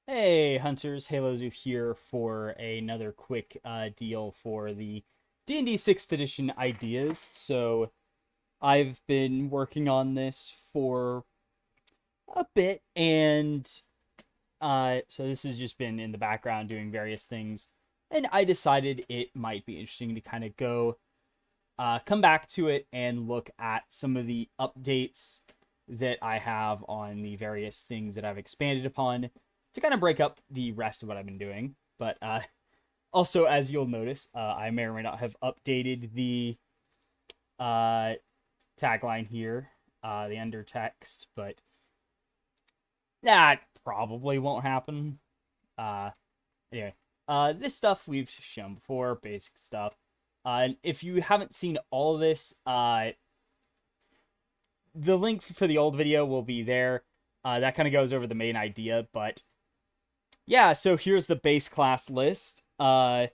Hey Hunters, HaloZoo here for another quick deal for the D&D 6th edition ideas. So I've been working on this for a bit, and so this has just been in the background doing various things, and I decided it might be interesting to kind of come back to it and look at some of the updates that I have on the various things that I've expanded upon to kind of break up the rest of what I've been doing. But also, as you'll notice, I may or may not have updated the uh, tagline here, the undertext, but that probably won't happen. Uh, anyway, this stuff we've shown before, basic stuff. And if you haven't seen all of this, the link for the old video will be there. That kind of goes over the main idea, but yeah, so here's the base class list. Took a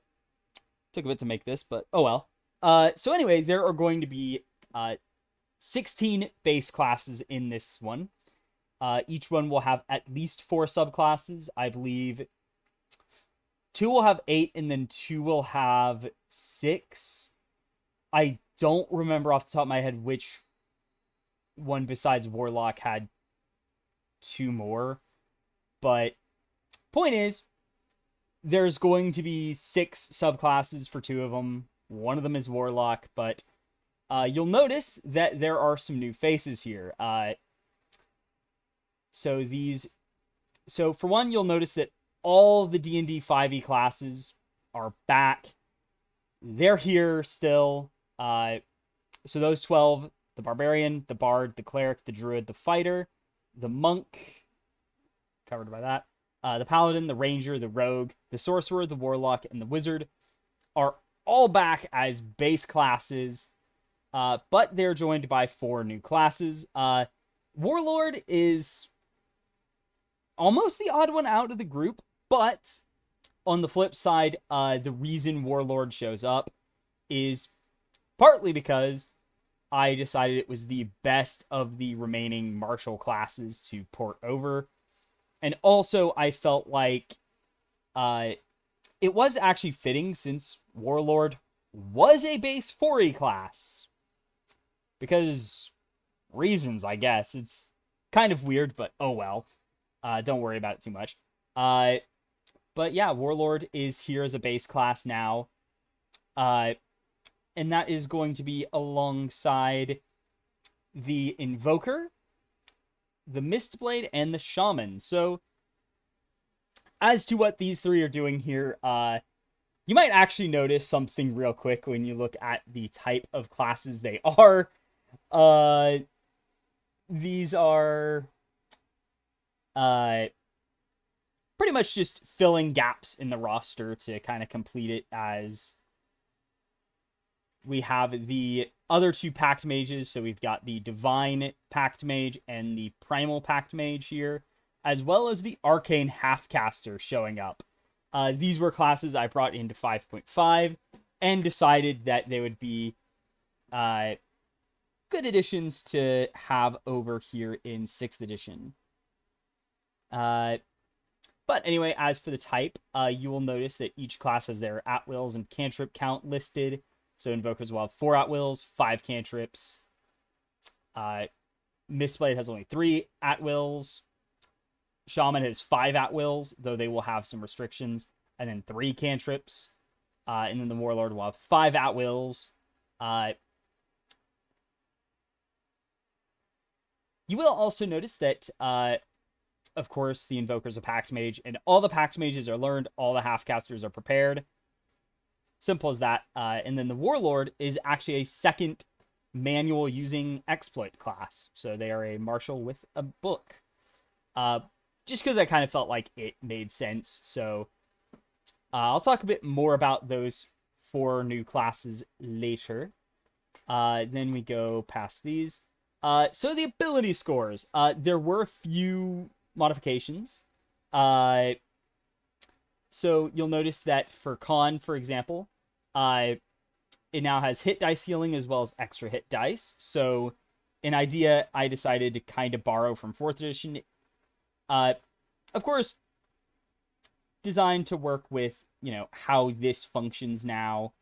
bit to make this, but oh well. So anyway, there are going to be 16 base classes in this one. Each one will have at least 4 subclasses. I believe 2 will have 8, and then 2 will have 6. I don't remember off the top of my head which one besides Warlock had 2 more. But point is, there's going to be 6 subclasses for 2 of them. One of them is Warlock, but you'll notice that there are some new faces here. So for one, you'll notice that all the D&D 5e classes are back. They're here still. So those 12, the Barbarian, the Bard, the Cleric, the Druid, the Fighter, the Monk, covered by that, the Paladin, the Ranger, the Rogue, the Sorcerer, the Warlock, and the Wizard are all back as base classes, but they're joined by 4 new classes. Warlord is almost the odd one out of the group, but on the flip side, the reason Warlord shows up is partly because I decided it was the best of the remaining martial classes to port over. And also, I felt like it was actually fitting since Warlord was a base 4e class. Because reasons, I guess. It's kind of weird, but oh well. Don't worry about it too much. But yeah, Warlord is here as a base class now. And that is going to be alongside the Invoker, the Mistblade, and the Shaman. So, as to what these 3 are doing here, you might actually notice something real quick when you look at the type of classes they are. These are pretty much just filling gaps in the roster to kind of complete it, as we have the other 2 Pact Mages. So we've got the Divine Pact Mage and the Primal Pact Mage here, as well as the Arcane Halfcaster showing up. These were classes I brought into 5.5 and decided that they would be good additions to have over here in 6th edition. But anyway, as for the type, you will notice that each class has their at-wills and cantrip count listed. So Invokers will have 4 at-wills, 5 cantrips. Mistblade has only 3 at-wills. Shaman has 5 at-wills, though they will have some restrictions, and then 3 cantrips. And then the Warlord will have 5 at-wills. You will also notice that, of course, the Invoker's a Pact Mage, and all the Pact Mages are learned, all the Halfcasters are prepared. Simple as that. And then the Warlord is actually a second manual using exploit class. So they are a martial with a book. Just because I kind of felt like it made sense. So I'll talk a bit more about those 4 new classes later. Then we go past these. So the ability scores. There were a few modifications. So you'll notice that for Con, for example, it now has hit dice healing as well as extra hit dice. So an idea I decided to kind of borrow from 4th edition. Of course, designed to work with, how this functions now.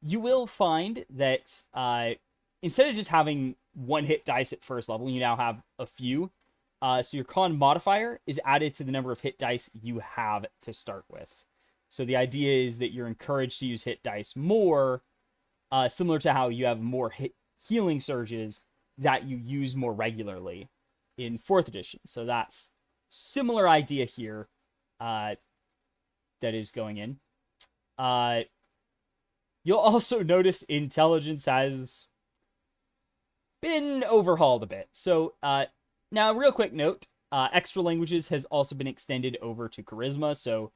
You will find that instead of just having one hit dice at first level, you now have a few. So your con modifier is added to the number of hit dice you have to start with. So the idea is that you're encouraged to use hit dice more, similar to how you have more healing surges that you use more regularly in 4th edition. So that's similar idea here that is going in. You'll also notice intelligence has been overhauled a bit. So now, real quick note, extra languages has also been extended over to charisma. So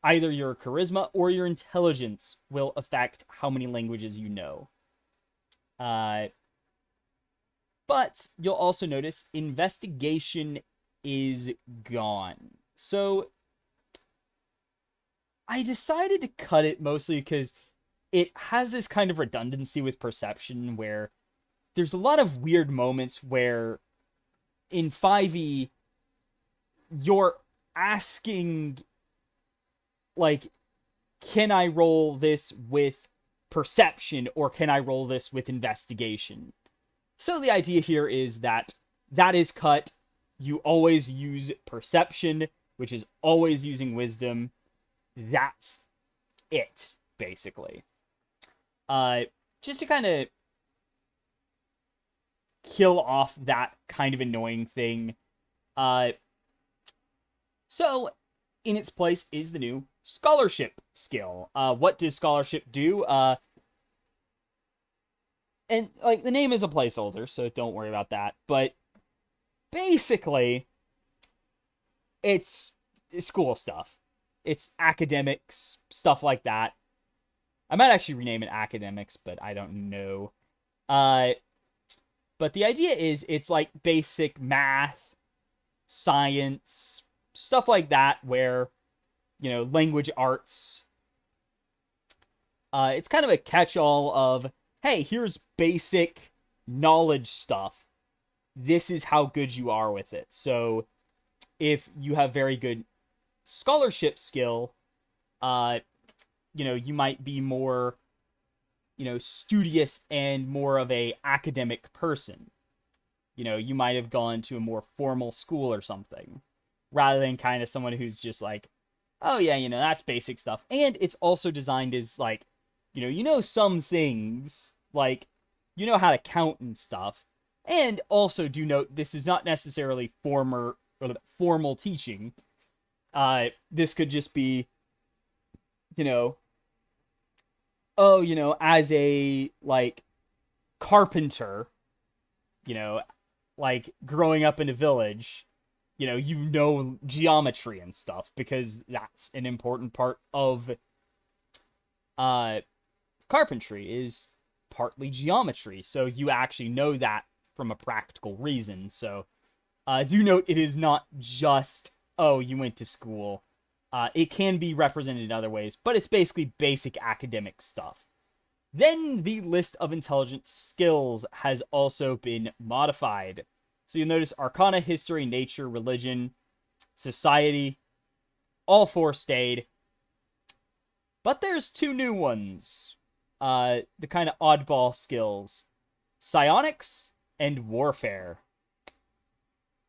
either your charisma or your intelligence will affect how many languages you know. But you'll also notice investigation is gone. So I decided to cut it mostly because it has this kind of redundancy with perception where there's a lot of weird moments where in 5e you're asking, like, can I roll this with perception or can I roll this with investigation? So the idea here is that is cut. You always use perception, which is always using wisdom. That's it, basically. Just to kind of kill off that kind of annoying thing. So in its place is the new scholarship skill. What does scholarship do? And like the name is a placeholder, so don't worry about that. But basically, it's school stuff. It's academics, stuff like that. I might actually rename it academics, but I don't know. But the idea is it's like basic math, science, stuff like that, where, language arts. It's kind of a catch-all of, hey, here's basic knowledge stuff. This is how good you are with it. So if you have very good scholarship skill, you might be more, studious and more of a academic person. You might have gone to a more formal school or something, rather than kind of someone who's just like, oh yeah, that's basic stuff. And it's also designed as like, some things, like, how to count and stuff. And also do note, this is not necessarily formal teaching. This could just be, as a, like, carpenter, like, growing up in a village, geometry and stuff, because that's an important part of carpentry, is partly geometry. So you actually know that from a practical reason. So do note, it is not just, oh, you went to school. It can be represented in other ways, but it's basically basic academic stuff. Then the list of intelligence skills has also been modified. So you'll notice Arcana, History, Nature, Religion, Society, all 4 stayed. But there's 2 new ones. The kind of oddball skills. Psionics and Warfare.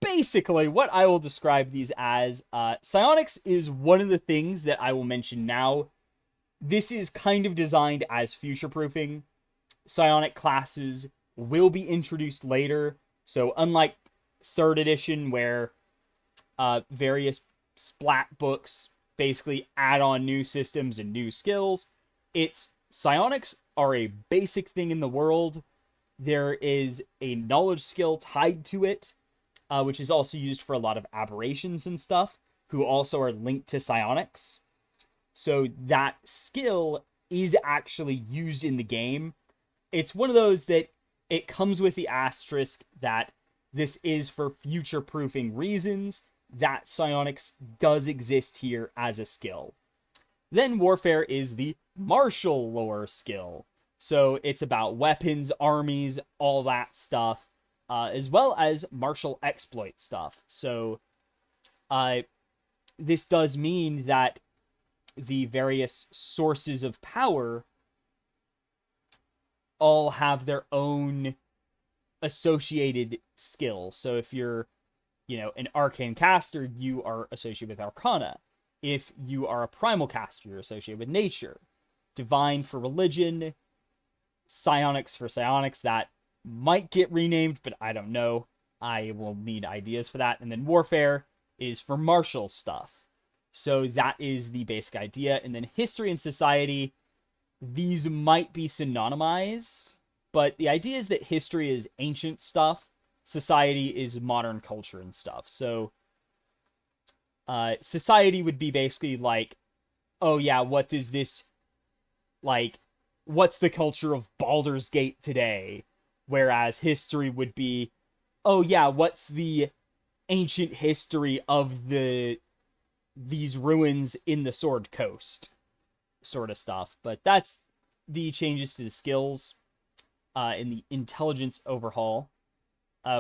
Basically, what I will describe these as, psionics is one of the things that I will mention now. This is kind of designed as future-proofing. Psionic classes will be introduced later. So unlike 3rd edition, where various splat books basically add on new systems and new skills, psionics are a basic thing in the world. There is a knowledge skill tied to it, which is also used for a lot of aberrations and stuff, who also are linked to psionics. So that skill is actually used in the game. It's one of those that it comes with the asterisk that this is for future-proofing reasons, that psionics does exist here as a skill. Then Warfare is the martial lore skill. So it's about weapons, armies, all that stuff, as well as martial exploit stuff. So this does mean that the various sources of power all have their own associated skill. So if you're, an arcane caster, you are associated with arcana. If you are a primal caster, you're associated with nature. Divine for religion, psionics for psionics, that might get renamed, but I don't know. I will need ideas for that. And then warfare is for martial stuff. So that is the basic idea. And then history and society, these might be synonymized, but the idea is that history is ancient stuff, society is modern culture and stuff. So society would be basically like, oh yeah, what is this, like, what's the culture of Baldur's Gate today? Whereas history would be, oh yeah, what's the ancient history of these ruins in the Sword Coast, sort of stuff. But that's the changes to the skills in the intelligence overhaul,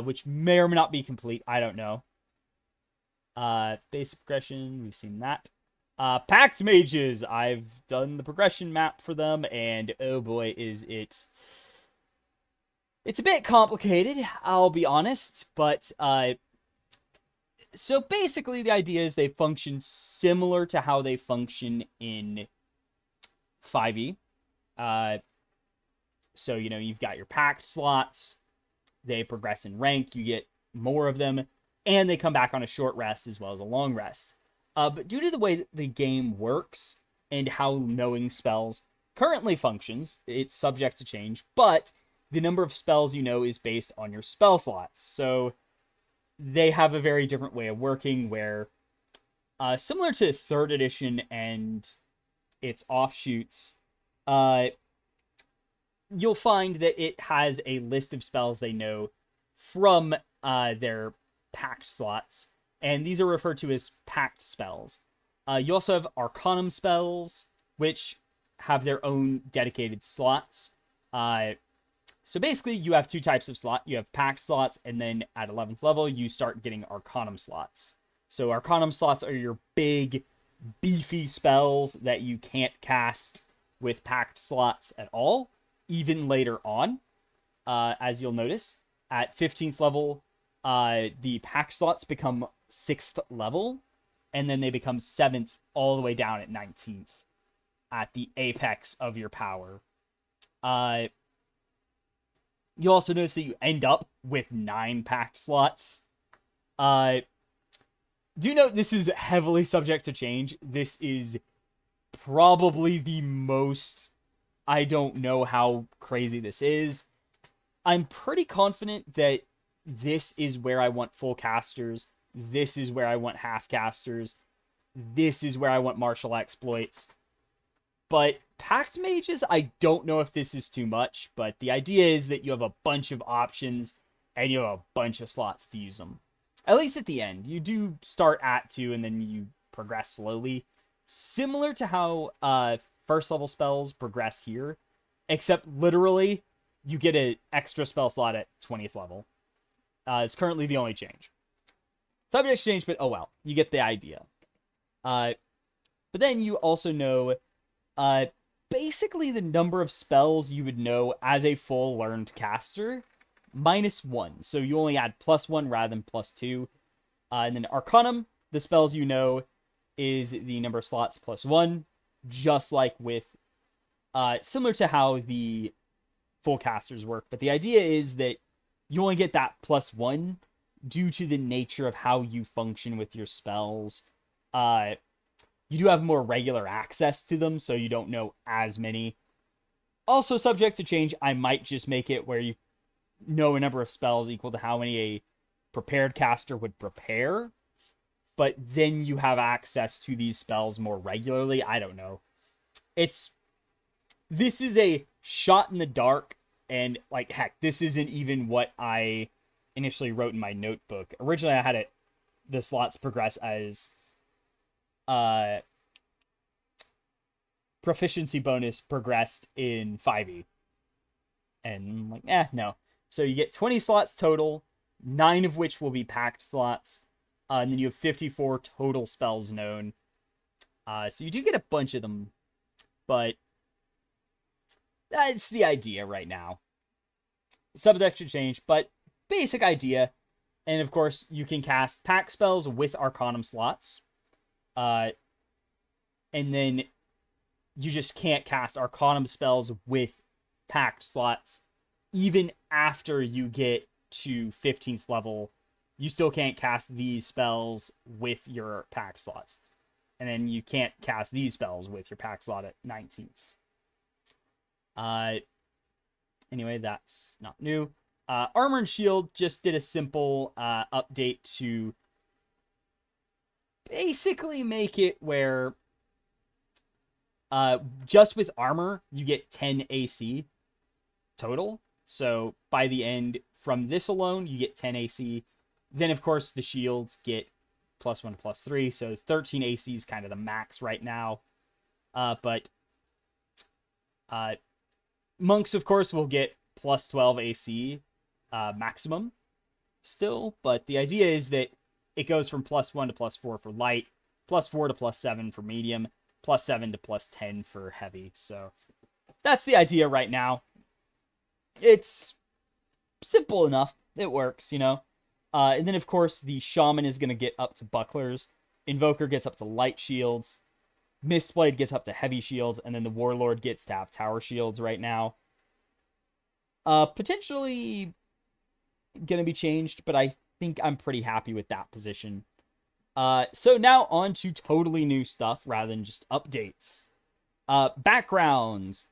which may or may not be complete. I don't know. Basic progression, we've seen that. Pact mages, I've done the progression map for them, and oh boy, is it... It's a bit complicated, I'll be honest, but so basically the idea is they function similar to how they function in 5e. So, you've got your pact slots, they progress in rank, you get more of them, and they come back on a short rest as well as a long rest. But due to the way that the game works and how knowing spells currently functions, it's subject to change, but the number of spells you know is based on your spell slots. So they have a very different way of working where, similar to 3rd edition and its offshoots, you'll find that it has a list of spells they know from their pact slots, and these are referred to as pact spells. You also have Arcanum spells, which have their own dedicated slots. So basically, you have 2 types of slot. You have pact slots, and then at 11th level, you start getting Arcanum slots. So Arcanum slots are your big, beefy spells that you can't cast with pact slots at all, even later on, as you'll notice. At 15th level, the pact slots become 6th level, and then they become 7th all the way down at 19th, at the apex of your power. You'll also notice that you end up with 9 pact slots. Do note this is heavily subject to change. This is probably the most... I don't know how crazy this is. I'm pretty confident that this is where I want full casters. This is where I want half casters. This is where I want martial exploits. But Pact Mages, I don't know if this is too much, but the idea is that you have a bunch of options and you have a bunch of slots to use them. At least at the end. You do start at 2 and then you progress slowly. Similar to how first level spells progress here, except literally you get an extra spell slot at 20th level. It's currently the only change. Subject to change, but oh well, you get the idea. But then you also know basically the number of spells you would know as a full learned caster, -1. So you only add +1 rather than +2. And then Arcanum, the spells you know, is the number of slots +1, just like with, similar to how the full casters work. But the idea is that you only get that +1 due to the nature of how you function with your spells. You do have more regular access to them, so you don't know as many. Also subject to change, I might just make it where you know a number of spells equal to how many a prepared caster would prepare, but then you have access to these spells more regularly. I don't know. This is a shot in the dark, and like, heck, this isn't even what I initially wrote in my notebook. Originally, I had the slots progress as proficiency bonus progressed in 5e. And I'm like, no. So you get 20 slots total, 9 of which will be packed slots. And then you have 54 total spells known. So you do get a bunch of them, but that's the idea right now. Subdeck should change, but basic idea. And of course, you can cast pack spells with Arcanum slots. And then you just can't cast Arcanum spells with packed slots. Even after you get to 15th level, you still can't cast these spells with your pack slots. And then you can't cast these spells with your pack slot at 19th. Anyway, that's not new. Armor and Shield just did a simple update to basically make it where just with armor, you get 10 AC total. So by the end, from this alone, you get 10 AC. Then, of course, the shields get +1 to +3. So 13 AC is kind of the max right now. But monks, of course, will get +12 AC maximum still. But the idea is that it goes from +1 to +4 for light, +4 to +7 for medium, +7 to +10 for heavy. So that's the idea right now. It's simple enough. It works, you know. And then, of course, the Shaman is going to get up to bucklers. Invoker gets up to light shields. Mistblade gets up to heavy shields. And then the Warlord gets to have tower shields right now. Potentially going to be changed, but I think I'm pretty happy with that position. So now on to totally new stuff rather than just updates. Backgrounds.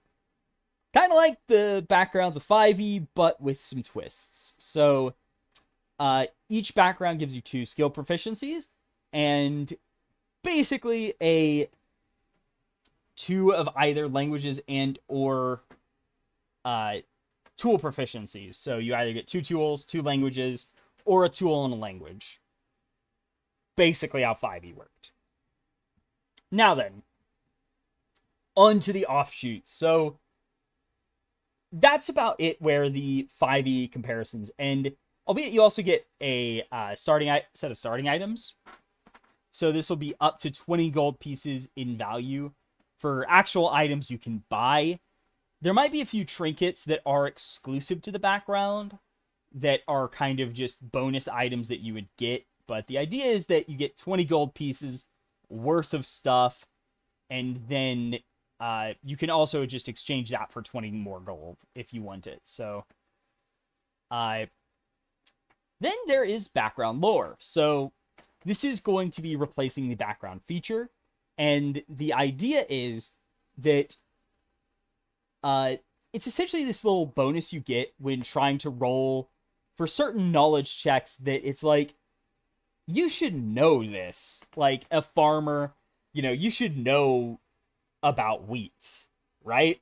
Kind of like the backgrounds of 5e, but with some twists. So each background gives you 2 skill proficiencies, and basically a 2 of either languages and or tool proficiencies. So you either get 2 tools, 2 languages, or a tool and a language. Basically how 5e worked. Now then, on to the offshoots. So that's about it where the 5e comparisons end. Albeit you also get a set of starting items. So this will be up to 20 gold pieces in value for actual items you can buy. There might be a few trinkets that are exclusive to the background that are kind of just bonus items that you would get. But the idea is that you get 20 gold pieces worth of stuff, and then you can also just exchange that for 20 more gold if you want it. So then there is background lore. So this is going to be replacing the background feature. And the idea is that it's essentially this little bonus you get when trying to roll for certain knowledge checks that it's like, you should know this. Like a farmer, you know, you should know about wheat, right?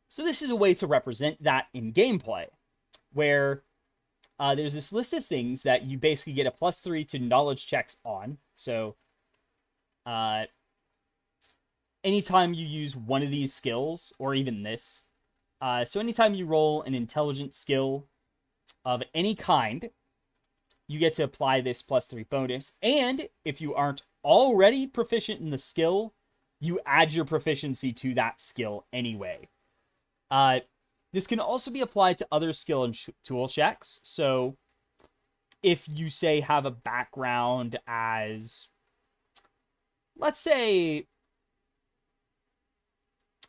So this is a way to represent that in gameplay, where there's this list of things that you basically get a +3 to knowledge checks on. So anytime you use one of these skills, or even this, so anytime you roll an intelligence skill of any kind, you get to apply this +3 bonus. And if you aren't already proficient in the skill, you add your proficiency to that skill anyway. This can also be applied to other skill and tool checks. So if you, say, have a background as, let's say,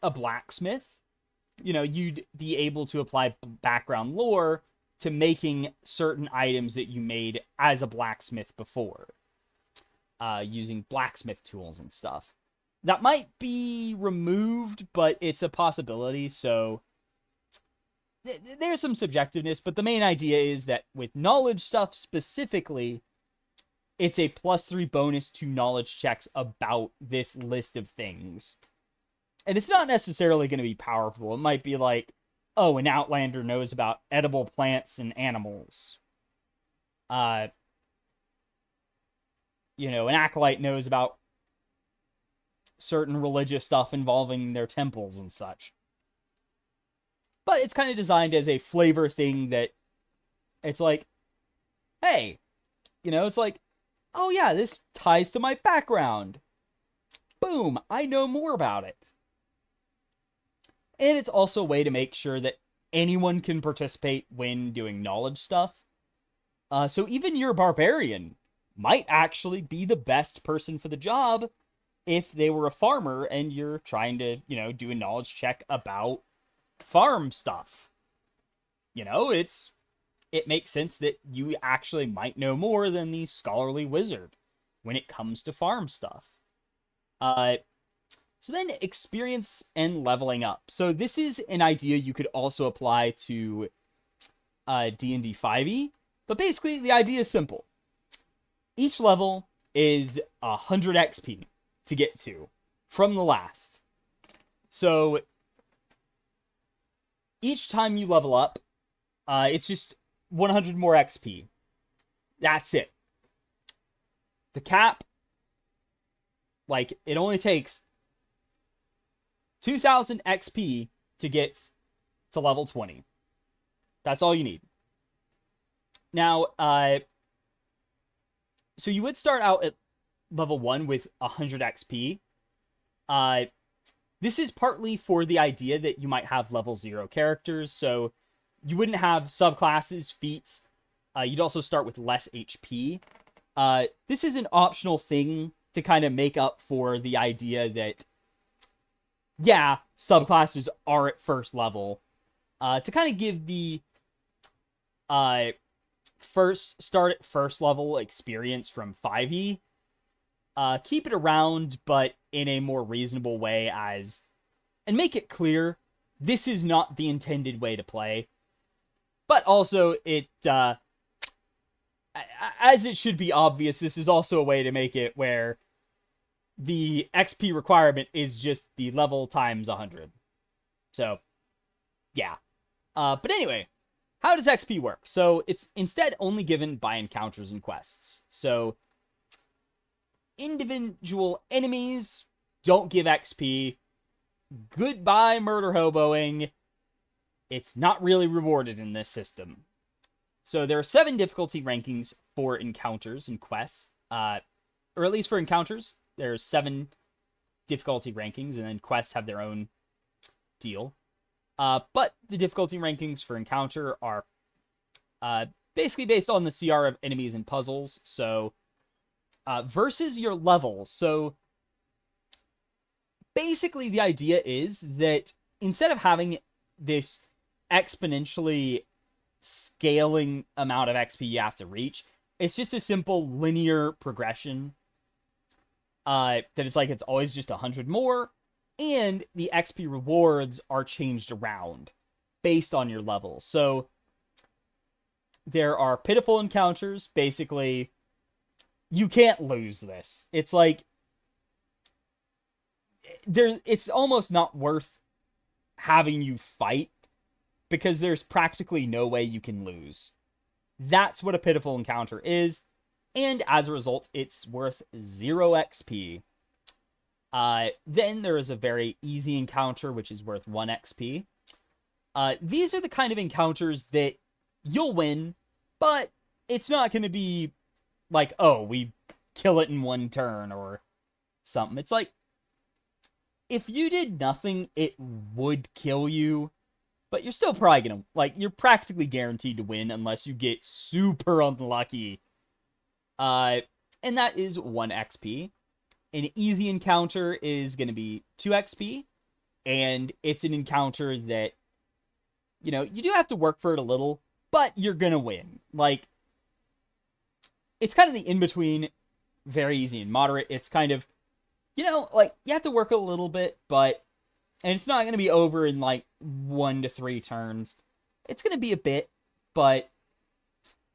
a blacksmith, you know, you'd be able to apply background lore to making certain items that you made as a blacksmith before, using blacksmith tools and stuff. That might be removed, but it's a possibility, so there's some subjectiveness, but the main idea is that with knowledge stuff specifically, it's a +3 bonus to knowledge checks about this list of things. And it's not necessarily going to be powerful. It might be like, oh, an Outlander knows about edible plants and animals. You know, an Acolyte knows about certain religious stuff involving their temples and such. But it's kind of designed as a flavor thing that it's like, hey, you know, it's like, oh yeah, this ties to my background. Boom, I know more about it. And it's also a way to make sure that anyone can participate when doing knowledge stuff. So even your barbarian might actually be the best person for the job if they were a farmer and you're trying to, do a knowledge check about farm stuff. It makes sense that you actually might know more than the scholarly wizard when it comes to farm stuff. So then experience and leveling up. So this is an idea you could also apply to D&D 5e, but basically the idea is simple. Each level is 100 XP to get to from the last. So each time you level up, it's just 100 more XP. That's it. The cap, it only takes 2,000 XP to get to level 20. That's all you need. Now, so you would start out at level 1 with 100 XP. This is partly for the idea that you might have level 0 characters, so you wouldn't have subclasses, feats. You'd also start with less HP. This is an optional thing to kind of make up for the idea that, yeah, subclasses are at first level. To kind of give the start at first level experience from 5e. Keep it around, but in a more reasonable way, and make it clear this is not the intended way to play. But also, as it should be obvious, this is also a way to make it where the XP requirement is just the level times 100. So, yeah. But anyway, how does XP work? So, it's instead only given by encounters and quests. So, individual enemies don't give XP. Goodbye, murder hoboing. It's not really rewarded in this system. So there are 7 difficulty rankings for encounters and quests. Or at least for encounters, there's 7 difficulty rankings, and then quests have their own deal. But the difficulty rankings for encounter are basically based on the CR of enemies and puzzles. So versus your level. So basically the idea is that instead of having this exponentially scaling amount of XP you have to reach, it's just a simple linear progression. That it's always just 100 more, and the XP rewards are changed around based on your level. So there are pitiful encounters. Basically, you can't lose this. It's it's almost not worth having you fight because there's practically no way you can lose. That's what a pitiful encounter is, and as a result, it's worth 0 XP. Then there is a very easy encounter, which is worth 1 XP. These are the kind of encounters that you'll win, but it's not going to be oh, we kill it in 1 turn or something. It's if you did nothing, it would kill you, but you're still probably gonna, you're practically guaranteed to win unless you get super unlucky. And that is 1 XP. An easy encounter is going to be 2 XP, and it's an encounter that, you do have to work for it a little, but you're gonna win. It's kind of the in-between very easy and moderate. It's kind of, you have to work a little bit, and it's not going to be over in 1 to 3 turns. It's going to be a bit, but,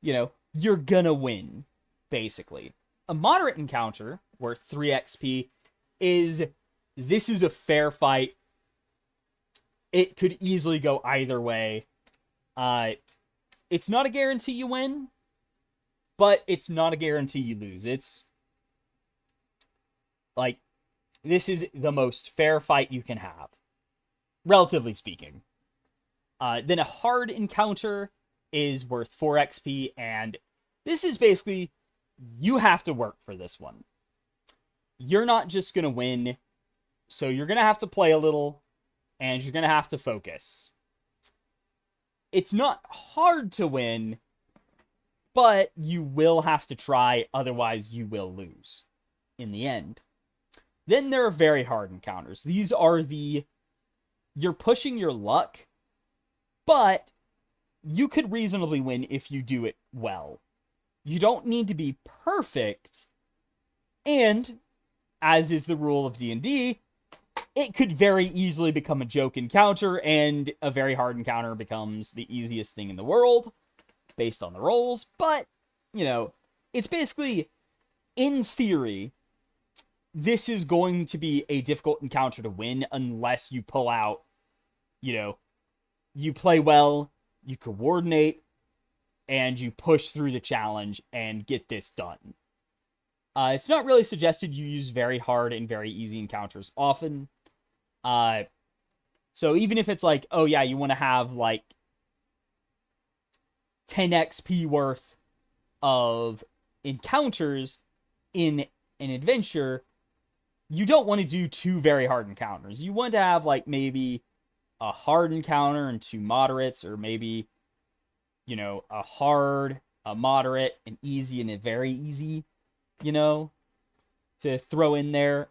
you're going to win, basically. A moderate encounter, worth 3 XP, this is a fair fight. It could easily go either way. It's not a guarantee you win, but it's not a guarantee you lose. It's this is the most fair fight you can have, relatively speaking. Then a hard encounter is worth 4 XP, and this is basically you have to work for this one. You're not just going to win, so you're going to have to play a little, and you're going to have to focus. It's not hard to win, but you will have to try, otherwise you will lose in the end. Then there are very hard encounters. These are you're pushing your luck, but you could reasonably win if you do it well. You don't need to be perfect, and, as is the rule of D&D, it could very easily become a joke encounter, and a very hard encounter becomes the easiest thing in the world, based on the rolls, but, it's basically, in theory, this is going to be a difficult encounter to win unless you pull out, you play well, you coordinate, and you push through the challenge and get this done. It's not really suggested you use very hard and very easy encounters often. So even if it's like, oh yeah, you want to have like 10 XP worth of encounters in an adventure, you don't want to do 2 very hard encounters. You want to have like maybe a hard encounter and 2 moderates, or maybe, a hard, a moderate, an easy, and a very easy, to throw in there.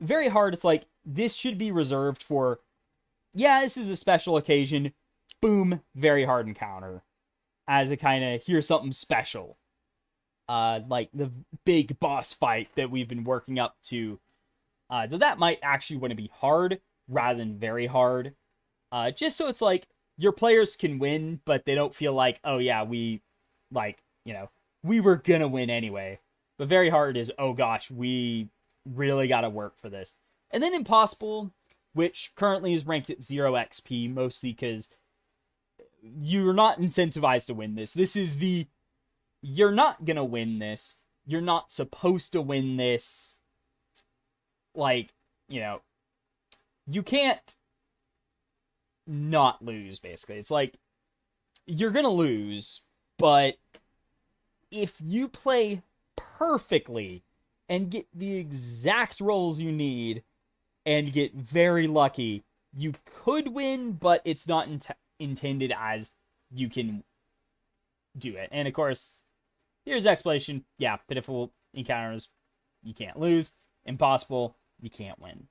Very hard, it's like, this should be reserved for, yeah, this is a special occasion, boom, very hard encounter. As a kind of, here's something special. Like the big boss fight that we've been working up to. That might actually want to be hard rather than very hard. Just so it's like, your players can win, but they don't feel like, oh yeah, we were gonna win anyway. But very hard is, oh gosh, we really gotta work for this. And then impossible, which currently is ranked at 0 XP, mostly because you're not incentivized to win this. This is you're not gonna win this. You're not supposed to win this. Like, you can't not lose, basically. It's like, you're gonna lose, but if you play perfectly and get the exact rolls you need and get very lucky, you could win, but it's not intended as you can do it. And of course, here's the explanation. Yeah, pitiful encounters, you can't lose. Impossible, you can't win.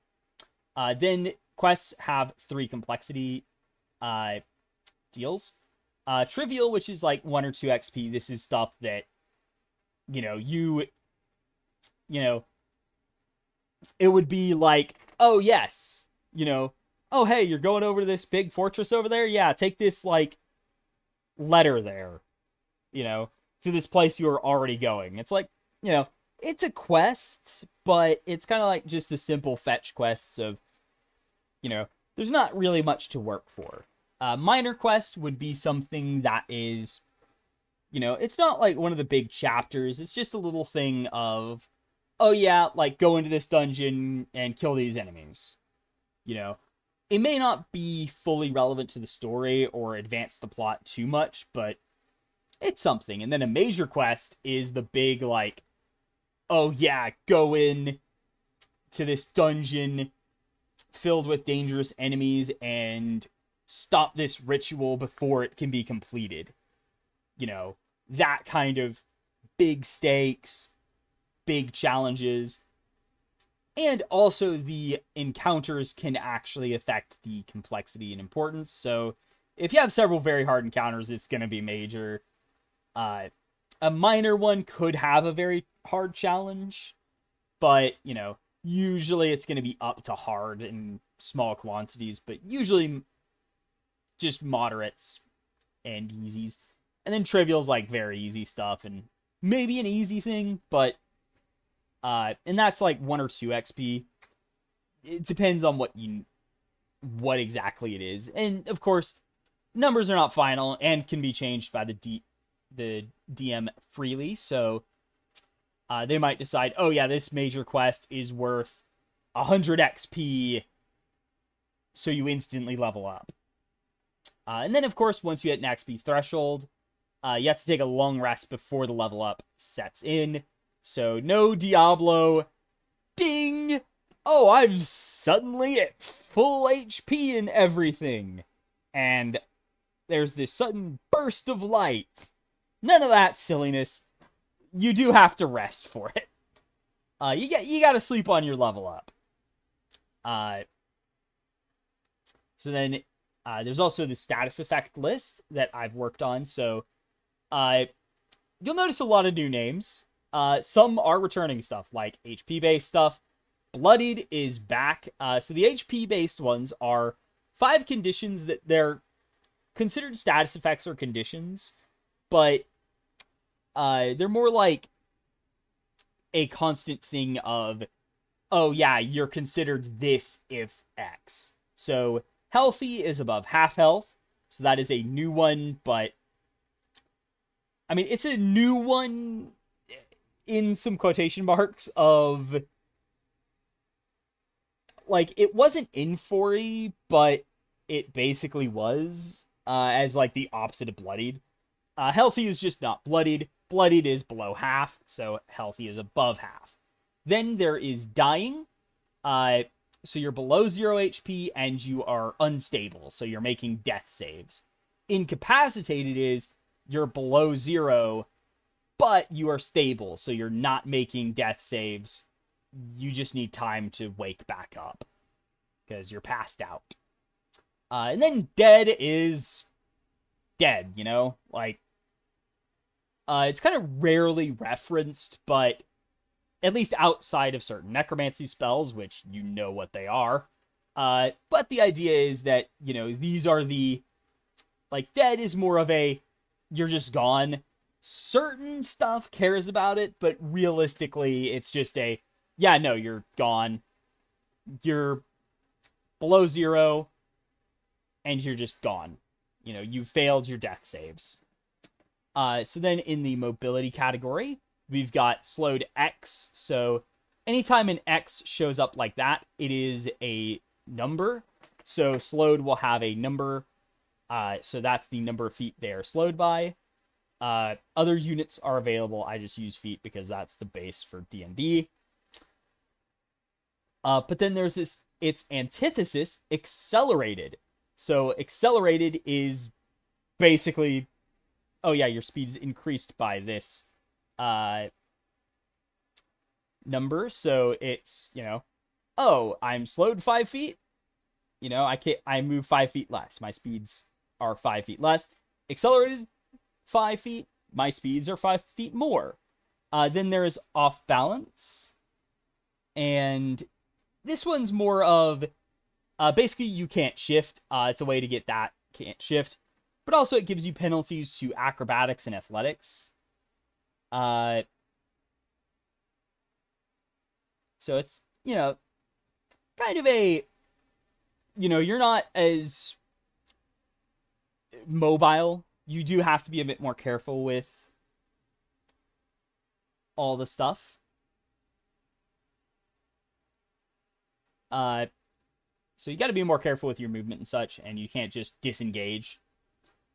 Then quests have 3 complexity deals. Trivial, which is like 1 or 2 XP. This is stuff that, it would be like, oh yes, oh hey, you're going over to this big fortress over there? Yeah, take this, like, letter there, to this place you are already going. It's like, it's a quest, but it's kind of like just the simple fetch quests of, there's not really much to work for. Minor quest would be something that is, it's not like one of the big chapters. It's just a little thing of, oh yeah, like, go into this dungeon and kill these enemies. It may not be fully relevant to the story or advance the plot too much, but it's something. And then a major quest is the big, like, oh yeah, go in to this dungeon filled with dangerous enemies and stop this ritual before it can be completed. That kind of big stakes, big challenges. And also the encounters can actually affect the complexity and importance. So if you have several very hard encounters, it's going to be major. A minor one could have a very hard challenge, but, usually it's going to be up to hard in small quantities, but usually just moderates and easies. And then trivial's like very easy stuff and maybe an easy thing, but and that's like 1 or 2 XP. It depends on what exactly it is. And of course, numbers are not final and can be changed by the DM freely. So they might decide, oh yeah, this major quest is worth 100 XP, so you instantly level up. And then, of course, once you hit an XP threshold, You have to take a long rest before the level up sets in. So no Diablo. Ding! Oh, I'm suddenly at full HP and everything. And there's this sudden burst of light. None of that silliness. You do have to rest for it. You gotta sleep on your level up. So then there's also the status effect list that I've worked on. So you'll notice a lot of new names. Some are returning stuff, like HP-based stuff. Bloodied is back. So the HP-based ones are 5 conditions that they're considered status effects or conditions, but they're more like a constant thing of, oh yeah, you're considered this if X. So healthy is above half health, so that is a new one, but I mean, it's a new one in some quotation marks of, like, it wasn't in 4E, but it basically was, as like the opposite of bloodied. Healthy is just not bloodied. Bloodied is below half, so healthy is above half. Then there is dying. So you're below 0 HP and you are unstable, so you're making death saves. Incapacitated is you're below 0, but you are stable, so you're not making death saves. You just need time to wake back up because you're passed out. And then dead is dead, you know? Like, it's kind of rarely referenced, but at least outside of certain necromancy spells, which you know what they are. But the idea is that, you know, these are the, like, dead is more of a, you're just gone. Certain stuff cares about it, but realistically, it's just a, yeah, no, you're gone. You're below 0, and you're just gone. You know, you failed your death saves. So then in the mobility category, we've got slowed X. So anytime an X shows up like that, it is a number. So slowed will have a number. So that's the number of feet they are slowed by. Other units are available. I just use feet because that's the base for D&D. But then there's its antithesis, accelerated. So accelerated is basically, oh yeah, your speed is increased by this number. So it's, you know, oh, I'm slowed 5 feet. You know, I move 5 feet less. My speeds are 5 feet less. Accelerated 5 feet. My speeds are 5 feet more. Then there's off balance. And this one's more of, basically you can't shift. It's a way to get that can't shift. But also it gives you penalties to acrobatics and athletics. So it's, you know, kind of a, you know, you're not as mobile. You do have to be a bit more careful with all the stuff. So you got to be more careful with your movement and such, and you can't just disengage.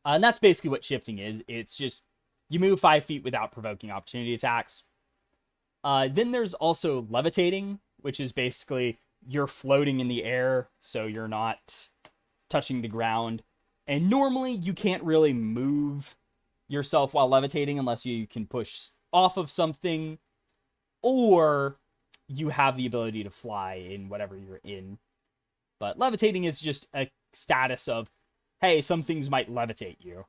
And that's basically what shifting is. It's just, you move 5 feet without provoking opportunity attacks. Then there's also levitating, which is basically you're floating in the air, so you're not touching the ground. And normally you can't really move yourself while levitating unless you can push off of something, or you have the ability to fly in whatever you're in. But levitating is just a status of, hey, some things might levitate you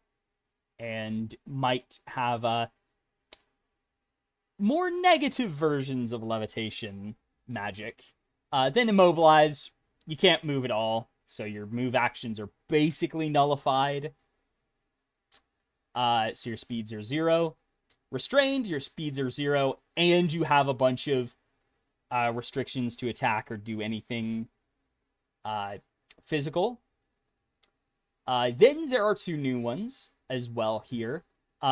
and might have more negative versions of levitation magic. Then immobilized, you can't move at all, so your move actions are basically nullified. So your speeds are 0. Restrained, your speeds are 0, and you have a bunch of restrictions to attack or do anything physical. Then there are 2 new ones as well here.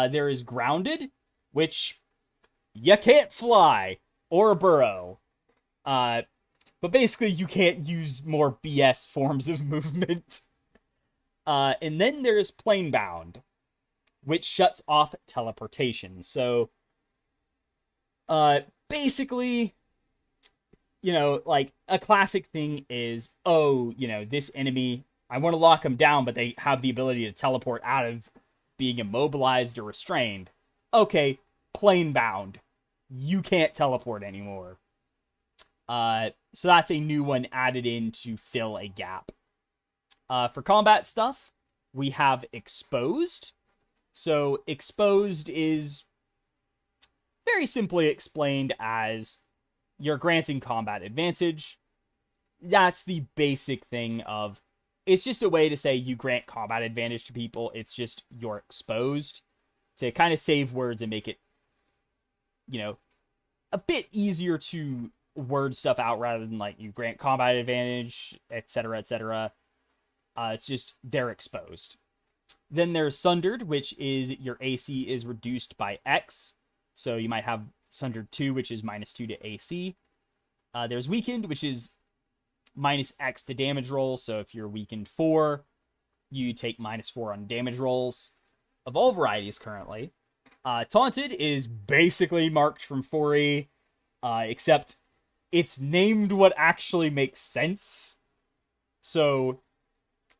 There is grounded, which you can't fly or burrow. But basically you can't use more BS forms of movement. And then there is plane bound. which shuts off teleportation. So, basically, like a classic thing is, oh, this enemy, I want to lock them down, but they have the ability to teleport out of being immobilized or restrained. Okay, plane bound. You can't teleport anymore. So that's a new one added in to fill a gap. For combat stuff, we have Exposed. So Exposed is very simply explained as you're granting combat advantage. That's the basic thing of, it's just a way to say you grant combat advantage to people. It's just you're exposed, to kind of save words and make it, a bit easier to word stuff out rather than like you grant combat advantage, etc., etc. It's just they're exposed. Then there's Sundered, which is your AC is reduced by X. So you might have Sundered 2, which is -2 to AC. There's Weakened, which is -X to damage rolls. So if you're Weakened 4, you take -4 on damage rolls of all varieties currently. Taunted is basically marked from 4E, except it's named what actually makes sense. So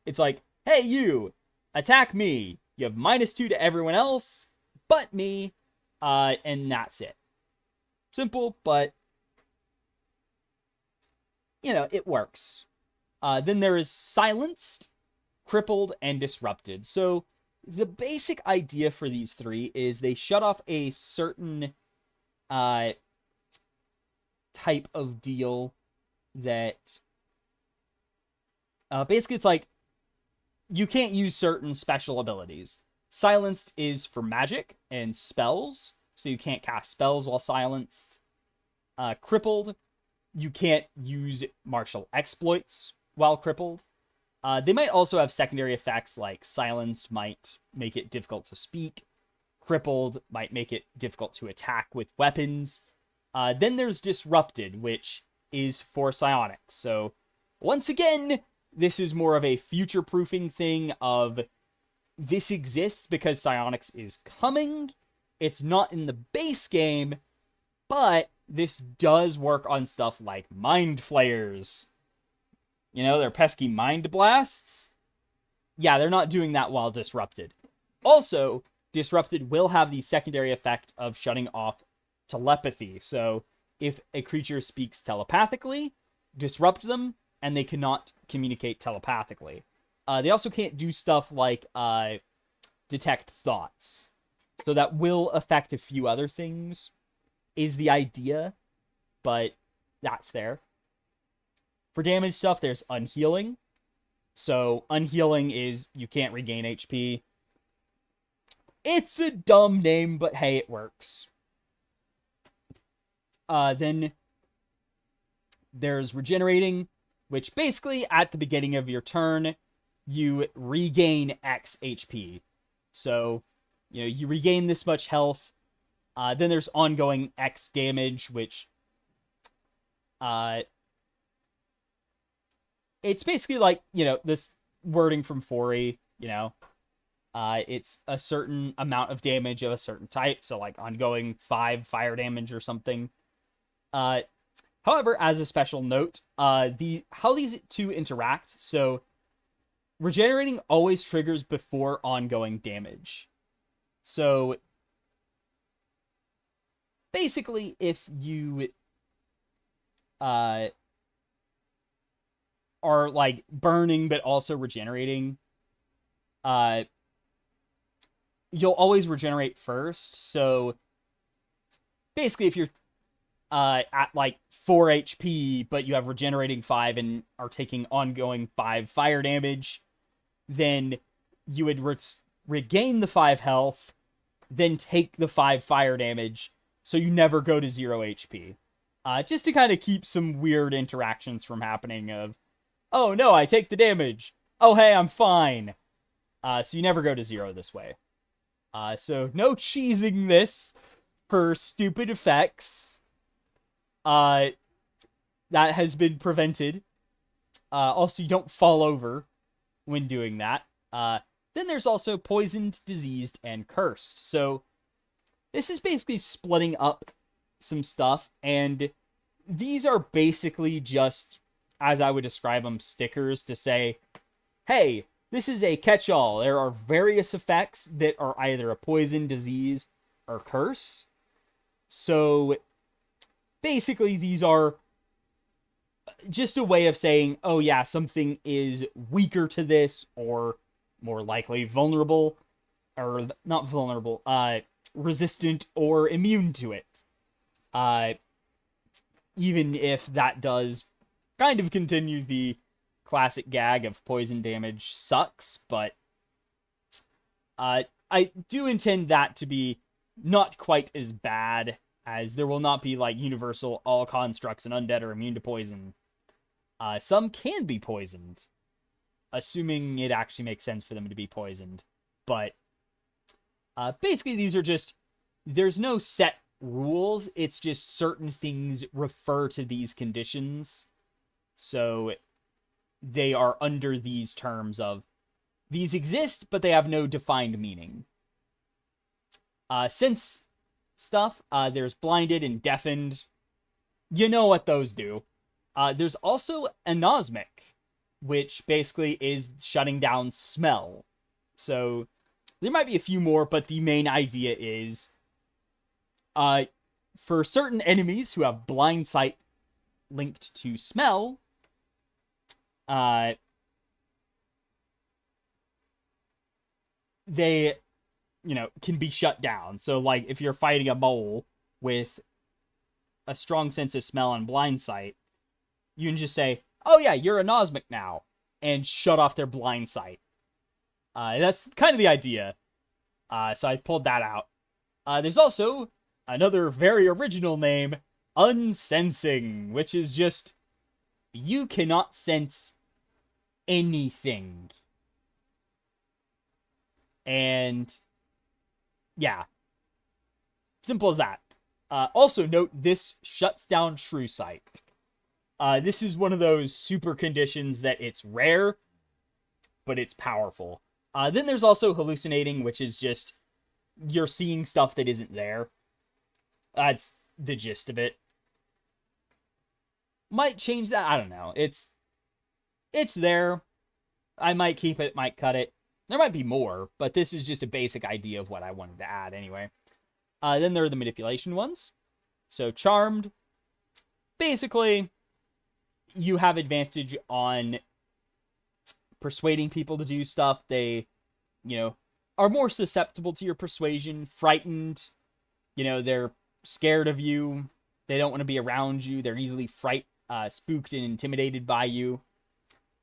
it's like, hey, you, attack me. You have -2 to everyone else but me, and that's it. Simple, but it works. Then there is Silenced, Crippled, and Disrupted. So the basic idea for these three is they shut off a certain type of deal that basically it's like you can't use certain special abilities. Silenced is for magic and spells, so you can't cast spells while silenced. Crippled, you can't use martial exploits while crippled. They might also have secondary effects, like silenced might make it difficult to speak. Crippled might make it difficult to attack with weapons. Then there's Disrupted, which is for psionics. So once again, this is more of a future-proofing thing of this exists because psionics is coming. It's not in the base game, but this does work on stuff like mind flayers. They're pesky mind blasts. Yeah, they're not doing that while Disrupted. Also, Disrupted will have the secondary effect of shutting off telepathy. So if a creature speaks telepathically, disrupt them, and they cannot communicate telepathically. They also can't do stuff like detect thoughts. So that will affect a few other things, is the idea, but that's there. For damage stuff, there's Unhealing. So Unhealing is you can't regain HP. It's a dumb name, but hey, it works. Then there's Regenerating, which basically at the beginning of your turn, you regain X HP. So, you regain this much health. Then there's Ongoing X damage, which it's basically like, this wording from 4E, it's a certain amount of damage of a certain type. So like ongoing 5 fire damage or something. However, as a special note, how these two interact. So regenerating always triggers before ongoing damage. So basically, if you are like burning but also regenerating, you'll always regenerate first. So basically, if you're at like 4 HP, but you have regenerating 5 and are taking ongoing 5 fire damage, then you would regain the 5 health, then take the 5 fire damage, so you never go to 0 HP. Just to kind of keep some weird interactions from happening of, oh no, I take the damage. Oh hey, I'm fine. So you never go to 0 this way. So no cheesing this for stupid effects. That has been prevented. Also, you don't fall over when doing that. Then there's also poisoned, diseased, and cursed. So this is basically splitting up some stuff, and these are basically just, as I would describe them, stickers to say, hey, this is a catch-all. There are various effects that are either a poison, disease, or curse. So basically, these are just a way of saying, oh yeah, something is weaker to this, or more likely vulnerable, or not vulnerable, resistant or immune to it. Even if that does kind of continue the classic gag of poison damage sucks, but I do intend that to be not quite as bad, as there will not be like universal all constructs and undead are immune to poison. Some can be poisoned, assuming it actually makes sense for them to be poisoned. But basically, these are just, there's no set rules. It's just certain things refer to these conditions. So they are under these terms of, these exist, but they have no defined meaning. Sense stuff, there's blinded and deafened. You know what those do. There's also anosmic, which basically is shutting down smell. So there might be a few more, but the main idea is for certain enemies who have blind sight linked to smell, they, can be shut down. So, like, if you're fighting a mole with a strong sense of smell and blind sight, you can just say, oh yeah, you're anosmic now, and shut off their blind sight. That's kind of the idea. So I pulled that out. There's also another very original name, unsensing, which is just, you cannot sense anything. And yeah, simple as that. Also note, this shuts down true sight. This is one of those super conditions that it's rare, but it's powerful. Then there's also hallucinating, which is just, you're seeing stuff that isn't there. That's the gist of it. Might change that, I don't know. It's there. I might keep it, might cut it. There might be more, but this is just a basic idea of what I wanted to add anyway. Then there are the manipulation ones. So charmed, basically, you have advantage on persuading people to do stuff. They, are more susceptible to your persuasion. Frightened, they're scared of you. They don't want to be around you. They're easily spooked and intimidated by you.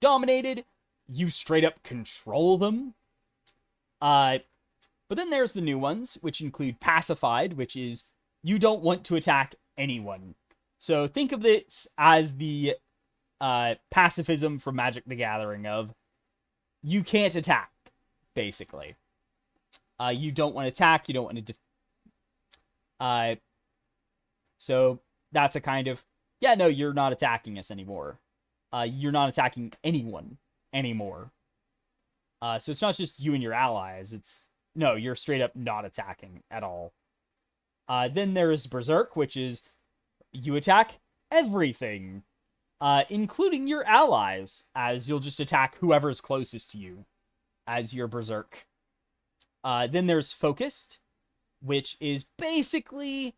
Dominated, you straight up control them. But then there's the new ones, which include pacified, which is, you don't want to attack anyone. So think of this as the pacifism from Magic the Gathering of, you can't attack, basically. You don't want to attack, you don't want to so that's a kind of, yeah, no, you're not attacking us anymore. You're not attacking anyone anymore. So it's not just you and your allies, it's, no, you're straight up not attacking at all. Then there's Berserk, which is, you attack everything, including your allies, as you'll just attack whoever's closest to you as your Berserk. Then there's Focused, which is basically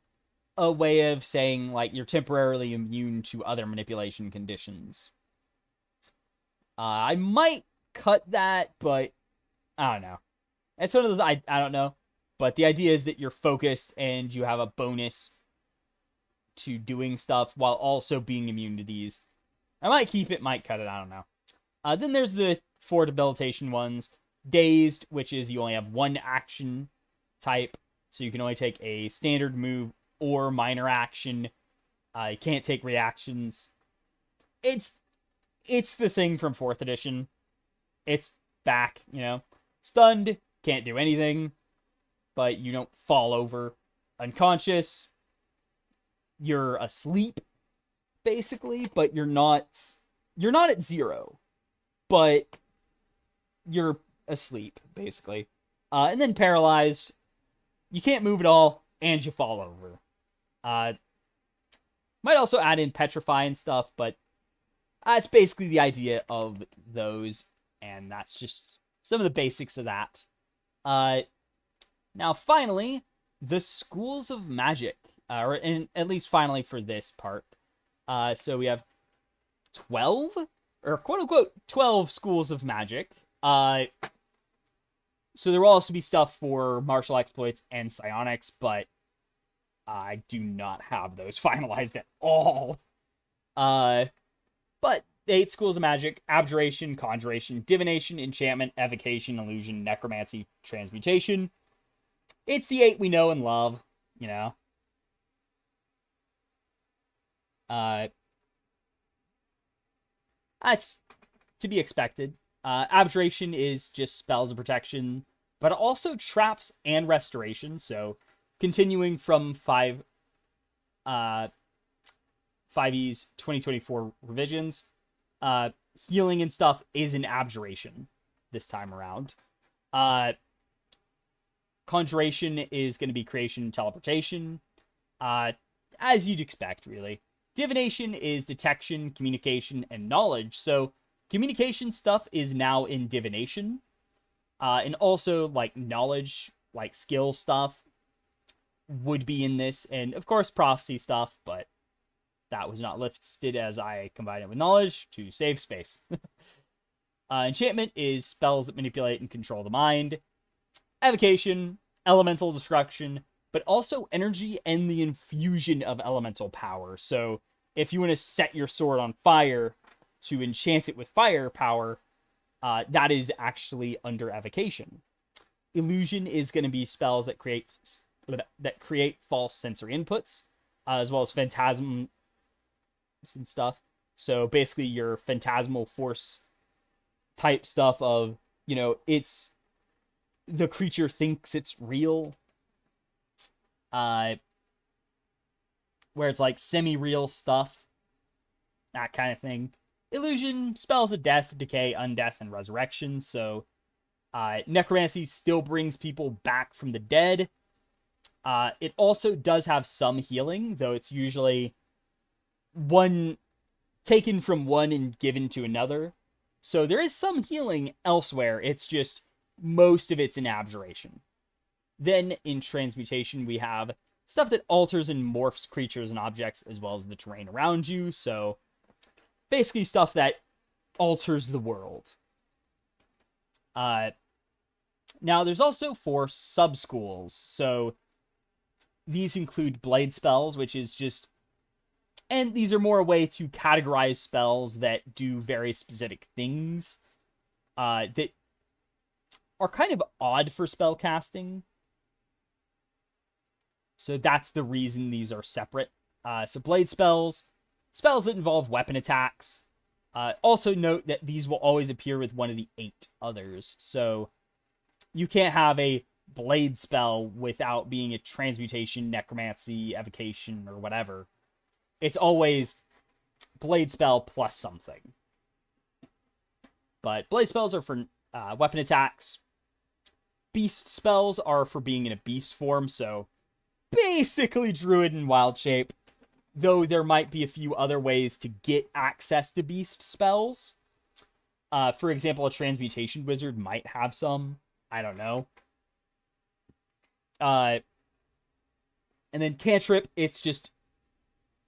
a way of saying, like, you're temporarily immune to other manipulation conditions. I might cut that, but I don't know. It's one of those, I don't know. But the idea is that you're focused and you have a bonus to doing stuff while also being immune to these. I might keep it, might cut it, I don't know. Then there's the 4 debilitation ones. Dazed, which is you only have one action type, so you can only take a standard move or minor action. You can't take reactions. It's the thing from 4th edition. It's back, Stunned, can't do anything, but you don't fall over. Unconscious, you're asleep, basically, but you're not at 0. But you're asleep, basically. And then paralyzed, you can't move at all, and you fall over. Might also add in petrify and stuff, but that's basically the idea of those, and that's just some of the basics of that. Now, finally, the schools of magic, or at least finally for this part. So we have 12, or quote-unquote 12 schools of magic. So there will also be stuff for martial exploits and psionics, but I do not have those finalized at all. But 8 schools of magic: abjuration, conjuration, divination, enchantment, evocation, illusion, necromancy, transmutation. It's the 8 we know and love, you know. That's to be expected. Abjuration is just spells of protection, but also traps and restoration. So continuing from 5E's 2024 revisions, healing and stuff is an abjuration this time around. Conjuration is going to be creation and teleportation, as you'd expect, really. Divination is detection, communication, and knowledge. So communication stuff is now in divination. And also, like, knowledge, like, skill stuff would be in this. And, of course, prophecy stuff, but that was not listed as I combined it with knowledge to save space. Enchantment is spells that manipulate and control the mind. Evocation, elemental destruction, but also energy and the infusion of elemental power. So if you want to set your sword on fire to enchant it with fire power, that is actually under evocation. Illusion is going to be spells that create false sensory inputs, as well as phantasm and stuff. So basically your phantasmal force type stuff of, you know, it's the creature thinks it's real. Where it's like semi-real stuff. That kind of thing. Illusion, spells of death, decay, undeath, and resurrection. So, necromancy still brings people back from the dead. It also does have some healing, though it's usually one taken from one and given to another. So there is some healing elsewhere. It's just most of it's in abjuration. Then in transmutation, we have stuff that alters and morphs creatures and objects as well as the terrain around you. So basically stuff that alters the world. Now there's also 4 sub-schools. So these include blade spells, which is just, and these are more a way to categorize spells that do very specific things that are kind of odd for spell casting. So that's the reason these are separate. So blade spells, spells that involve weapon attacks. Also note that these will always appear with one of the 8 others. So you can't have a blade spell without being a transmutation, necromancy, evocation, or whatever. It's always blade spell plus something. But blade spells are for weapon attacks. Beast spells are for being in a beast form, so basically druid and wild shape, though there might be a few other ways to get access to beast spells. For example, a transmutation wizard might have some. I don't know. And then cantrip, it's just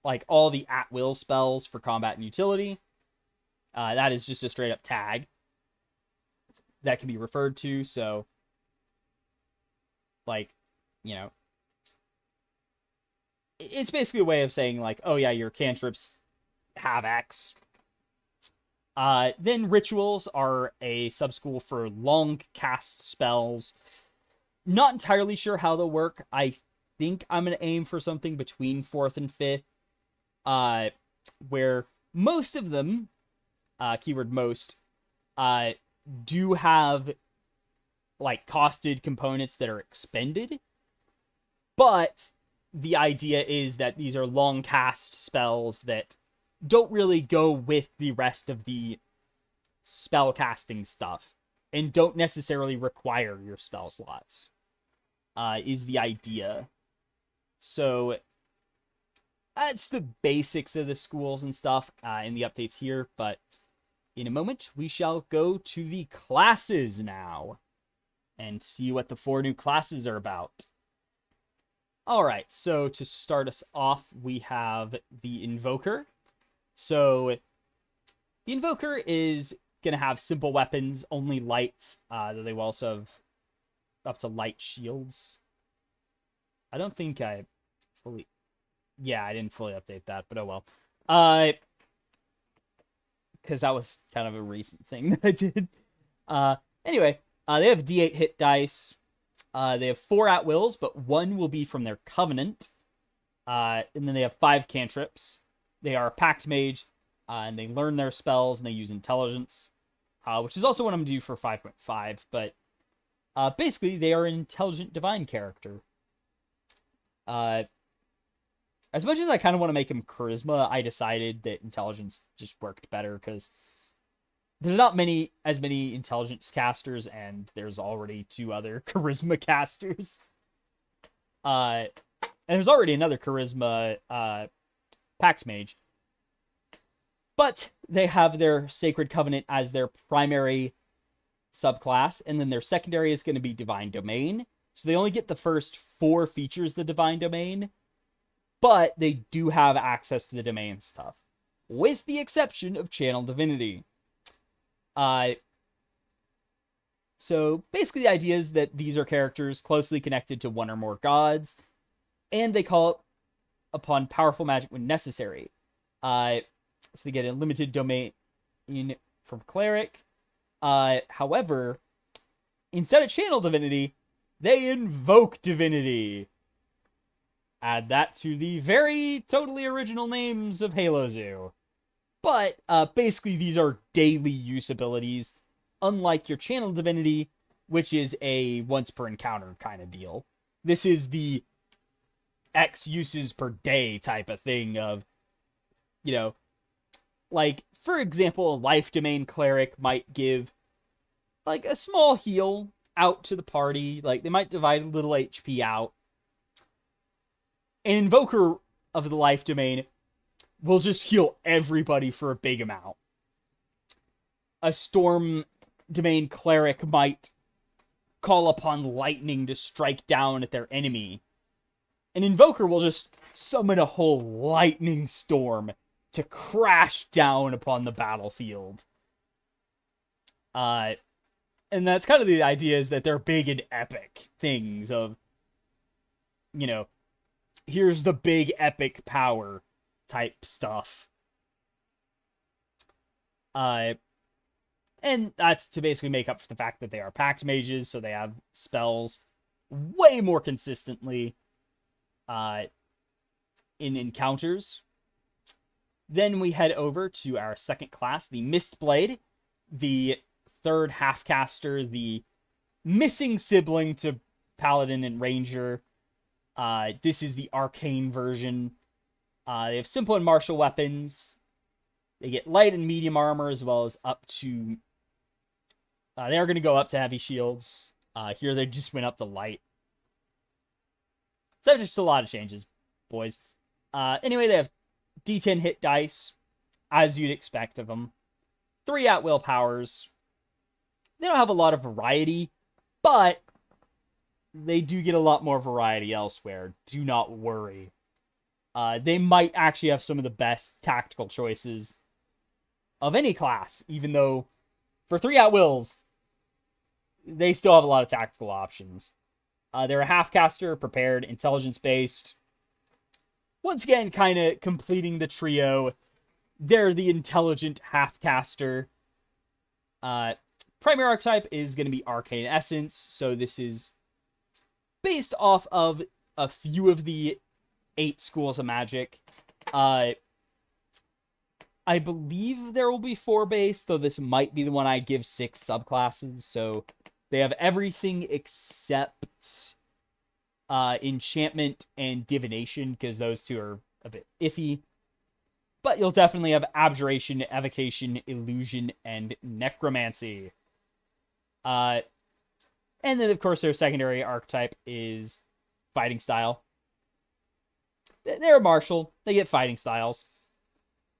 like all the at-will spells for combat and utility. That is just a straight-up tag that can be referred to, so like, you know, it's basically a way of saying, like, oh yeah, your cantrips have X. Then rituals are a sub-school for long cast spells. Not entirely sure how they'll work. I think I'm going to aim for something between 4th and 5th, where most of them, keyword most, do have, like, costed components that are expended, but the idea is that these are long cast spells that don't really go with the rest of the spell casting stuff. and don't necessarily require your spell slots, is the idea. So that's the basics of the schools and stuff in the updates here, but in a moment we shall go to the classes now and see what the 4 new classes are about. Alright, so to start us off, we have the Invoker. So the Invoker is going to have simple weapons, only light, though they will also have up to light shields. I don't think I fully... Yeah, I didn't fully update that, but oh well. Because that was kind of a recent thing that I did. Anyway, they have D8 hit dice. They have 4 at-wills, but 1 will be from their Covenant. And then they have 5 cantrips. They are a Pact Mage, and they learn their spells, and they use Intelligence, which is also what I'm going to do for 5.5, but basically they are an intelligent divine character. As much as I kind of want to make him Charisma, I decided that Intelligence just worked better, because there's not as many Intelligence casters, and there's already 2 other Charisma casters. And there's already another Charisma Pact Mage. But they have their Sacred Covenant as their primary subclass, and then their secondary is going to be Divine Domain. So they only get the first 4 features of the Divine Domain, but they do have access to the domain stuff, with the exception of Channel Divinity. So basically the idea is that these are characters closely connected to one or more gods, and they call upon powerful magic when necessary. So they get a limited domain from Cleric. However, instead of Channel Divinity, they invoke Divinity. Add that to the very totally original names of HaloZoo. But basically these are daily use abilities, unlike your Channel Divinity, which is a once per encounter kind of deal. This is the X uses per day type of thing of, you know, like, for example, a Life Domain Cleric might give, like, a small heal out to the party. Like, they might divide a little HP out. An Invoker of the Life Domain will just heal everybody for a big amount. A Storm Domain Cleric might call upon lightning to strike down at their enemy. An Invoker will just summon a whole lightning storm to crash down upon the battlefield. And that's kind of the idea, is that they're big and epic things of, you know, here's the big epic power type stuff. And that's to basically make up for the fact that they are Pact Mages, so they have spells way more consistently in encounters. Then we head over to our second class, the Mistblade, the third half-caster, the missing sibling to Paladin and Ranger. This is the arcane version. They have simple and martial weapons. They get light and medium armor, as well as up to... they are going to go up to heavy shields. Here they just went up to light. So just a lot of changes, boys. Anyway, they have D10 hit dice, as you'd expect of them. 3 at-will powers. They don't have a lot of variety, but they do get a lot more variety elsewhere. Do not worry. They might actually have some of the best tactical choices of any class, even though for 3 at-wills, they still have a lot of tactical options. They're a half-caster, prepared, intelligence-based. Once again, kind of completing the trio. They're the intelligent half-caster. Primary archetype is going to be Arcane Essence, so this is based off of a few of the 8 schools of magic. I believe there will be 4 base, though this might be the one I give 6 subclasses, so they have everything except enchantment and divination, because those 2 are a bit iffy. But you'll definitely have abjuration, evocation, illusion, and necromancy. Uh, and then, of course, their secondary archetype is fighting style. They're martial. They get fighting styles.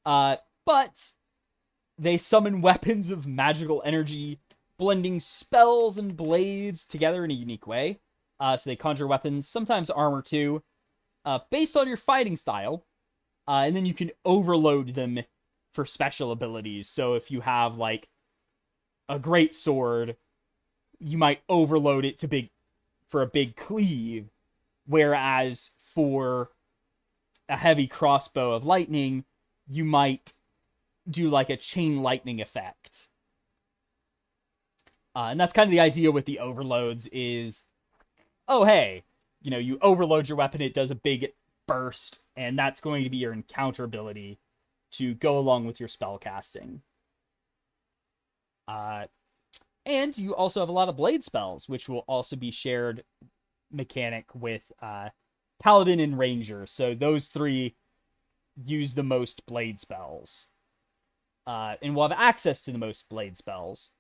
But they summon weapons of magical energy, blending spells and blades together in a unique way. So they conjure weapons, sometimes armor too, based on your fighting style. And then you can overload them for special abilities. So if you have like a great sword, you might overload it for a big cleave, whereas for a heavy crossbow of lightning, you might do like a chain lightning effect. And that's kind of the idea with the overloads is, oh, hey, you overload your weapon, it does a big burst, and that's going to be your encounter ability to go along with your spell casting. And you also have a lot of blade spells, which will also be shared mechanic with Paladin and Ranger. So those three use the most blade spells. And will have access to the most blade spells.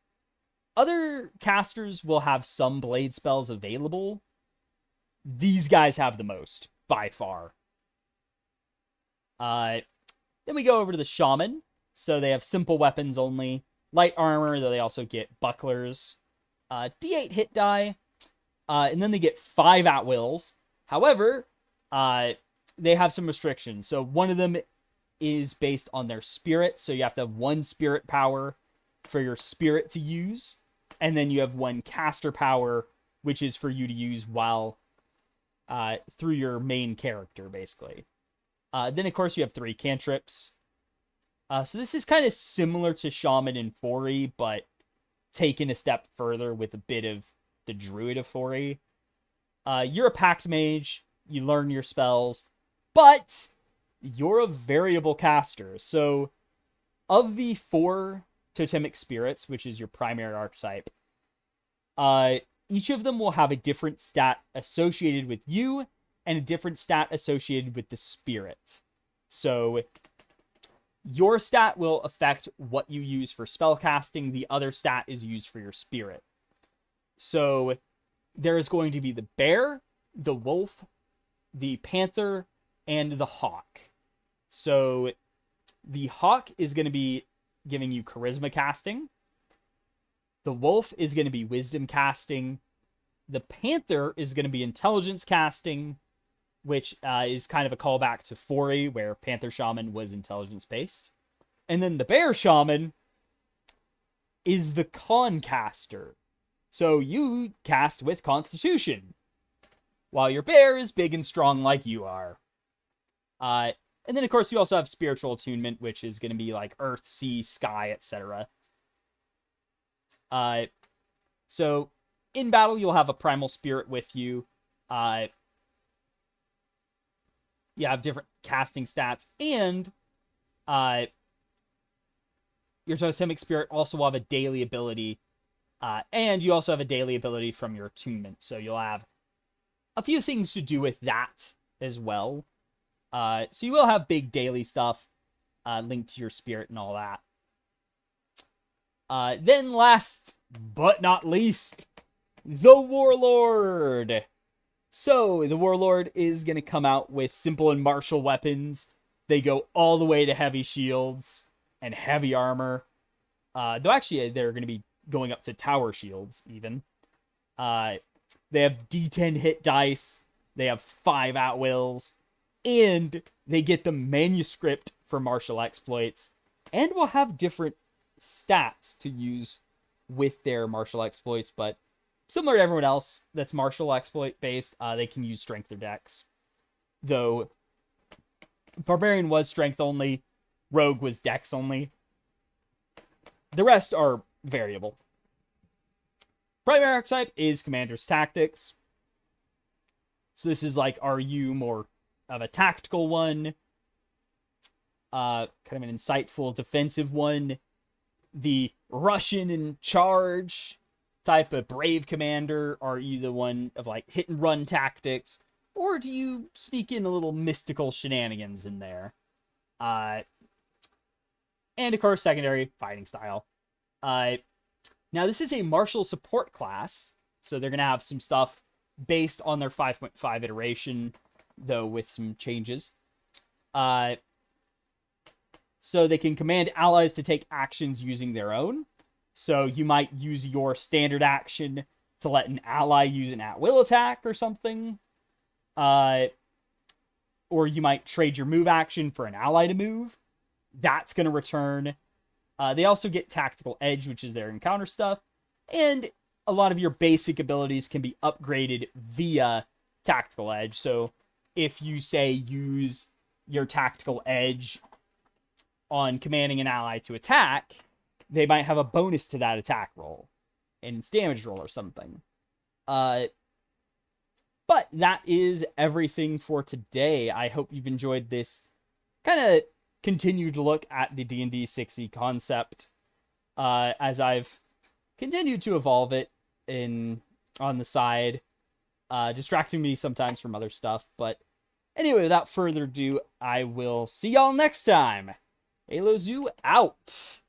Other casters will have some blade spells available. These guys have the most, by far. Then we go over to the Shaman. So they have simple weapons only. Light armor, though they also get bucklers. D8 hit die. And then they get 5 at-wills. However, they have some restrictions. So one of them is based on their spirit. So you have to have 1 spirit power for your spirit to use. And then you have 1 caster power, which is for you to use while through your main character, basically. Then, of course, you have 3 cantrips. So this is kind of similar to Shaman and 4E, but taken a step further with a bit of the Druid of 4E. You're a Pact Mage. You learn your spells. But you're a variable caster. So of the 4 Totemic Spirits, which is your primary archetype, each of them will have a different stat associated with you and a different stat associated with the spirit. So your stat will affect what you use for spellcasting. The other stat is used for your spirit. So there is going to be the bear, the wolf, the panther, and the hawk. So the hawk is going to be giving you charisma casting. The wolf is going to be wisdom casting. The panther is going to be intelligence casting, which is kind of a callback to 4E, where Panther Shaman was intelligence-based. And then the Bear Shaman is the Con caster. So you cast with Constitution, while your bear is big and strong like you are. And then, of course, you also have Spiritual Attunement, which is going to be like Earth, Sea, Sky, etc. So in battle, you'll have a Primal Spirit with you. You have different casting stats, and your Totemic Spirit also will have a daily ability, and you also have a daily ability from your attunement, so you'll have a few things to do with that as well. So you will have big daily stuff linked to your spirit and all that. Then last but not least, the Warlord. So, the Warlord is going to come out with simple and martial weapons. They go all the way to heavy shields and heavy armor. Though actually, they're going to be going up to tower shields, even. They have D10 hit dice. They have 5 at-wills. And they get the manuscript for martial exploits. And will have different stats to use with their martial exploits, but similar to everyone else that's martial exploit based, they can use strength or dex. Though Barbarian was strength only, Rogue was dex only. The rest are variable. Primary archetype is Commander's Tactics. So this is like, are you more of a tactical one? Kind of an insightful defensive one? The Russian in charge type of brave commander? Are you the one of like hit and run tactics? Or do you sneak in a little mystical shenanigans in there? And of course, secondary fighting style. Now, this is a martial support class, so they're going to have some stuff based on their 5.5 iteration, though with some changes. So they can command allies to take actions using their own. So you might use your standard action to let an ally use an at-will attack or something. Or you might trade your move action for an ally to move. That's going to return. They also get Tactical Edge, which is their encounter stuff. And a lot of your basic abilities can be upgraded via Tactical Edge. So if you, say, use your Tactical Edge on commanding an ally to attack, they might have a bonus to that attack roll and its damage roll or something. But that is everything for today. I hope you've enjoyed this kind of continued look at the D&D 6e concept as I've continued to evolve it on the side, distracting me sometimes from other stuff. But anyway, without further ado, I will see y'all next time. HaloZoo out.